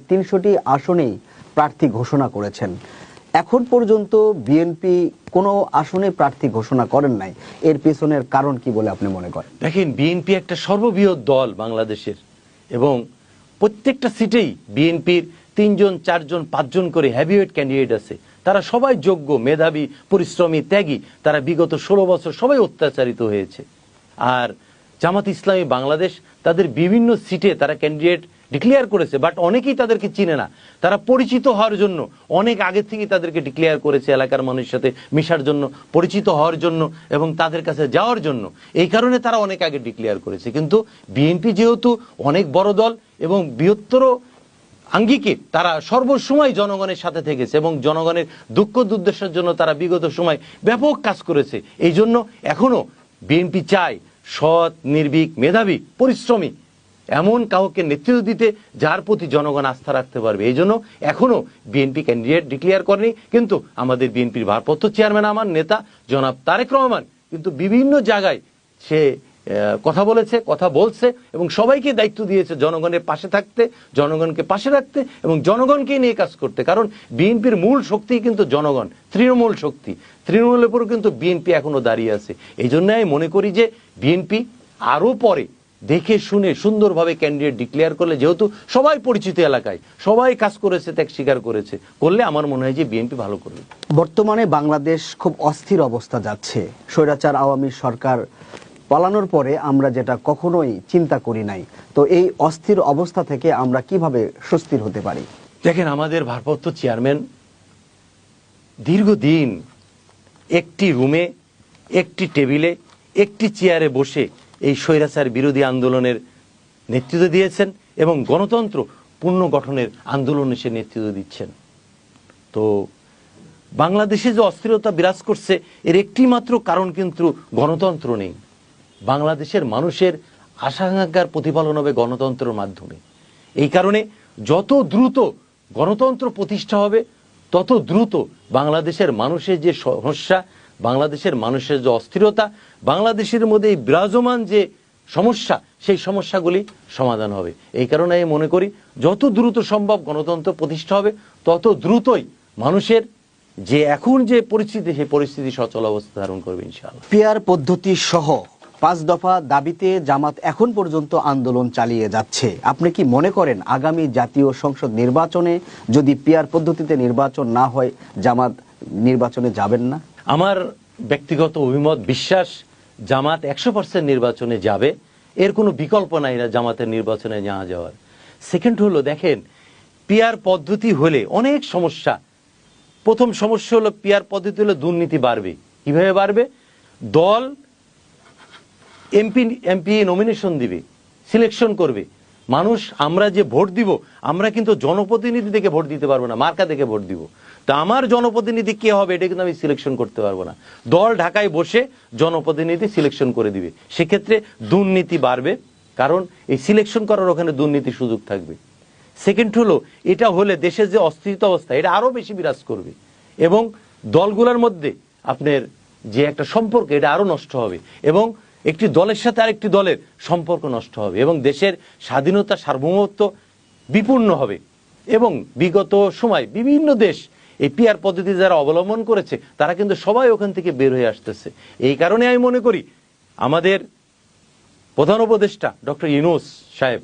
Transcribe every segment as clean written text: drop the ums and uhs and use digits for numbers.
300টি আসনেই প্রার্থী ঘোষণা করেছেন। এখন পর্যন্ত বিএনপি কোনো আসনে প্রার্থী ঘোষণা করেন নাই। এর পেছনের কারণ কি বলে আপনি মনে করেন? দেখেন, বিএনপি একটা সর্ববৃহৎ দল বাংলাদেশের, এবং প্রত্যেকটা সিটেই বিএনপির 3 জন 4 জন 5 জন করে হেভিওয়েট ক্যান্ডিডেট আছে। তারা সবাই যোগ্য, মেধাবী, পরিশ্রমী, ত্যাগী। তারা বিগত 16 বছর সবাই অত্যাচারিত হয়েছে। আর জামাত ইসলামী বাংলাদেশ তাদের বিভিন্ন সিটে তারা ক্যান্ডিডেট ডিক্লেয়ার করেছে, বাট অনেকেই তাদেরকে চিনে না। তারা পরিচিত হওয়ার জন্য অনেক আগে থেকেই তাদেরকে ডিক্লেয়ার করেছে, এলাকার মানুষের সাথে মিশার জন্য, পরিচিত হওয়ার জন্য এবং তাদের কাছে যাওয়ার জন্য। এই কারণে তারা অনেক আগে ডিক্লেয়ার করেছে। কিন্তু বিএনপি যেহেতু অনেক বড় দল এবং বৃহত্তর আঙ্গিকে তারা সর্বসময় জনগণের সাথে থেকেছে এবং জনগণের দুঃখ দুর্দশার জন্য তারা বিগত সময় ব্যাপক কাজ করেছে। এই জন্য এখনো বিএনপি চায় সৎ, নির্ভীক, মেধাবী, পরিশ্রমী এমন কাউকে নেতৃত্ব দিতে যার প্রতি জনগণ আস্থা রাখতে পারবে। এই জন্য এখনো বিএনপি ক্যান্ডিডেট ডিক্লেয়ার করেনি। কিন্তু আমাদের বিএনপির ভারপ্রাপ্ত চেয়ারম্যান, আমার নেতা জনাব তারেক রহমান কিন্তু বিভিন্ন জায়গায় সে কথা বলেছে, কথা বলছে এবং সবাইকে দায়িত্ব দিয়েছে জনগণের পাশে থাকতে, জনগণকে পাশে রাখতে এবং জনগণকে নিয়ে কাজ করতে। কারণ বিএনপির মূল শক্তি কিন্তু জনগণ, তৃণমূল শক্তি। তৃণমূলের উপর কিন্তু বিএনপি এখনো দাঁড়িয়ে আছে। এই জন্য আমি মনে করি যে বিএনপি আরো পরে দেখে শুনে সুন্দরভাবে ক্যান্ডিডেট ডিক্লেয়ার করলে, যেহেতু সবাই পরিচিত এলাকায়, সবাই কাজ করেছে, ত্যাগ স্বীকার করেছে, করলে আমার মনে হয় যে বিএনপি ভালো করবে। বর্তমানে বাংলাদেশ খুব অস্থির অবস্থা যাচ্ছে। স্বৈরাচার আওয়ামী সরকার পালানোর পরে আমরা যেটা কখনোই চিন্তা করি নাই। তো এই অস্থির অবস্থা থেকে আমরা কিভাবে সুস্থির হতে পারি? দেখেন, আমাদের ভারপ্রাপ্ত চেয়ারম্যান দীর্ঘদিন একটি রুমে, একটি টেবিলে, একটি চেয়ারে বসে এই স্বৈরাচার বিরোধী আন্দোলনের নেতৃত্ব দিয়েছেন এবং গণতন্ত্র পুনর্গঠনের আন্দোলনে সে নেতৃত্ব দিচ্ছেন। তো বাংলাদেশে যে অস্থিরতা বিরাজ করছে এর একটি মাত্র কারণ কিন্তু গণতন্ত্র নেই। বাংলাদেশের মানুষের আশা আকাঙ্ক্ষার প্রতিফলন হবে গণতন্ত্রের মাধ্যমে। এই কারণে যত দ্রুত গণতন্ত্র প্রতিষ্ঠা হবে তত দ্রুত বাংলাদেশের মানুষের যে সমস্যা, বাংলাদেশের মানুষের যে অস্থিরতা, বাংলাদেশের মধ্যে এই বিরাজমান যে সমস্যা, সেই সমস্যাগুলি সমাধান হবে। এই কারণে আমি মনে করি যত দ্রুত সম্ভব গণতন্ত্র প্রতিষ্ঠা হবে তত দ্রুতই মানুষের যে এখন যে পরিস্থিতি, সেই পরিস্থিতি সচল অবস্থা ধারণ করবে ইনশাআল্লাহ। পিআর পদ্ধতি সহ 5 দফা দাবিতে জামাত এখন পর্যন্ত আন্দোলন চালিয়ে যাচ্ছে। আপনি কি মনে করেন আগামী জাতীয় সংসদ নির্বাচনে যদি পিআর পদ্ধতিতে নির্বাচন না হয় জামাত নির্বাচনে যাবেন না? আমার ব্যক্তিগত অভিমত, বিশ্বাস, জামাত 100% নির্বাচনে যাবে। এর কোনো বিকল্প নাই না জামাতের নির্বাচনে যাওয়ার। সেকেন্ড হলো, দেখেন, পিআর পদ্ধতি হলে অনেক সমস্যা। প্রথম সমস্যা হলো পিআর পদ্ধতি হলে দুর্নীতি বাড়বে। কিভাবে বাড়বে? দল এমপি নমিনেশন দিবে, সিলেকশন করবে মানুষ। আমরা যে ভোট দিব, আমরা কিন্তু জনপ্রতিনিধি দেখে ভোট দিতে পারবো না, মার্কা দেখে ভোট দিব। তা আমার জনপ্রতিনিধি কে হবে এটা কিন্তু আমি সিলেকশন করতে পারবো না। দল ঢাকায় বসে জনপ্রতিনিধি সিলেকশন করে দিবে। সেক্ষেত্রে দুর্নীতি বাড়বে, কারণ এই সিলেকশন করার ওখানে দুর্নীতির সুযোগ থাকবে। সেকেন্ড হলো, এটা হলে দেশের যে অস্থিরতা অবস্থা এটা আরো বেশি বিরাজ করবে এবং দলগুলোর মধ্যে আপনার যে একটা সম্পর্ক এটা আরো নষ্ট হবে এবং একটি দলের সাথে আরেকটি দলের সম্পর্ক নষ্ট হবে এবং দেশের স্বাধীনতা, সার্বভৌমত্ব বিপন্ন হবে। এবং বিগত সময় বিভিন্ন দেশ এই পিআর পদ্ধতি যারা অবলম্বন করেছে তারা কিন্তু সবাই ওখান থেকে বের হয়ে আসতেছে। এই কারণে আমি মনে করি আমাদের প্রধান উপদেষ্টা ডক্টর ইউনূস সাহেব,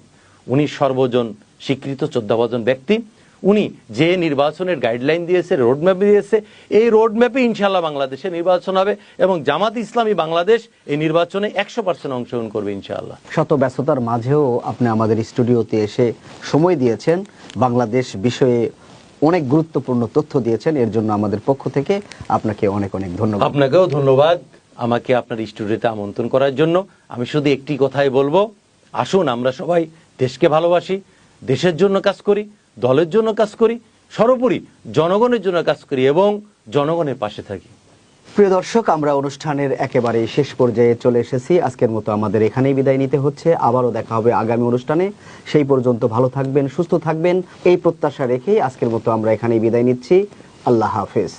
উনি সর্বজন স্বীকৃত শ্রদ্ধাভাজন ব্যক্তি। উনি যে নির্বাচনের গাইডলাইন দিয়েছে, রোডম্যাপ দিয়েছে, এই রোডম্যাপে ইনশাআল্লাহ বাংলাদেশে নির্বাচন হবে এবং জামাত ইসলামী বাংলাদেশ এই নির্বাচনে 100% অংশগ্রহণ করবে ইনশাআল্লাহ। শত ব্যস্ততার মাঝেও আপনি আমাদের স্টুডিওতে এসে সময় দিয়েছেন, বাংলাদেশ বিষয়ে অনেক গুরুত্বপূর্ণ তথ্য দিয়েছেন। এর জন্য আমাদের পক্ষ থেকে আপনাকে অনেক অনেক ধন্যবাদ। আপনাকেও ধন্যবাদ আমাকে আপনার স্টুডিওতে আমন্ত্রণ করার জন্য। আমি শুধু একটি কথাই বলবো, আসুন আমরা সবাই দেশকে ভালোবাসি, দেশের জন্য কাজ করি, দলের জন্য কাজ করি, সর্বোপরি জনগণের জন্য কাজ করি এবং জনগণের পাশে থাকি। প্রিয় দর্শক, আমরা অনুষ্ঠানের একেবারে শেষ পর্যায়ে চলে এসেছি। আজকের মতো আমাদের এখানেই বিদায় নিতে হচ্ছে। আবারও দেখা হবে আগামী অনুষ্ঠানে। সেই পর্যন্ত ভালো থাকবেন, সুস্থ থাকবেন, এই প্রত্যাশা রেখেই আজকের মতো আমরা এখানেই বিদায় নিচ্ছি। আল্লাহ হাফেজ।